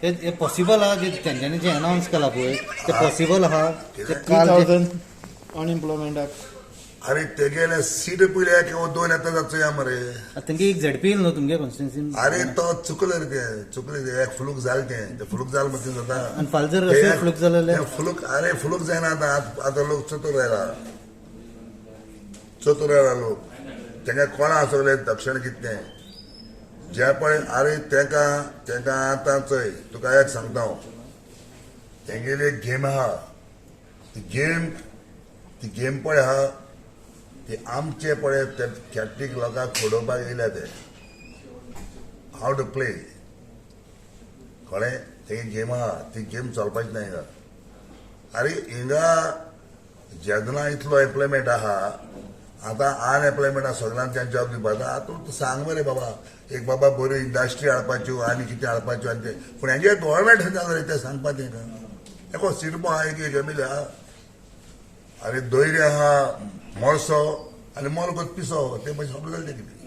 हे पॉसिबल आहा जे तेंच्यांनी जे अनाउन्स केला पळय ते पॉसिबल आहा ते काल 3,000 अनएम्प्लॉयमेंट अरे तेगेले सीट पयले किंवा 2 येता जाचो या मरे तेंगे एक झडपी येयला न्हू तुमगे कॉन्स्टिट्युन्सीन अरे तो चुकले रे ते चुकले ते एक फ्लूक जाल ते फ्लूक जाल म्हणजे जाता आनी फाल्यां जर अशें फ्लूक जालें जाल्यार फ्लूक अरे फ्लूक जायना आता लोक चतुर रायला लोक तेंगे कोणा आसले दक्षिण कितें जे पळय अरे तेका आतां चोय तुका एक सांगता हांव तेंगेली एक गेम आहा ती गेम पळय आहा ती आमचे पळय कॅथलीक लोकांक फोडोवपाक येयल्या ते हाव टू प्ले कळ्ळें तेगे गेम आहा ती गेम चलपाची ना हिंगा अरे हिंगा जेन्ना इतलो एम्प्लॉयमेंट आहा आतां अनएम्प्लॉयमेंटा सगळ्यांक तें जॉब दिवपाक आतां तूं सांग मरे बाबा एक बाबा बऱ्यो इंडस्ट्री हाडपाच्यो आनी कितें हाडपाच्यो आनी तें पूण हेंगे गव्हर्मेंट खंय रे तें सांगपा तेंकां एको सिरपो आहा एक एमएलए आहा अरे दोयरे आहा मळसो आनी मोल गो पिसो ते मागीर सोंपलें जालें तें कितें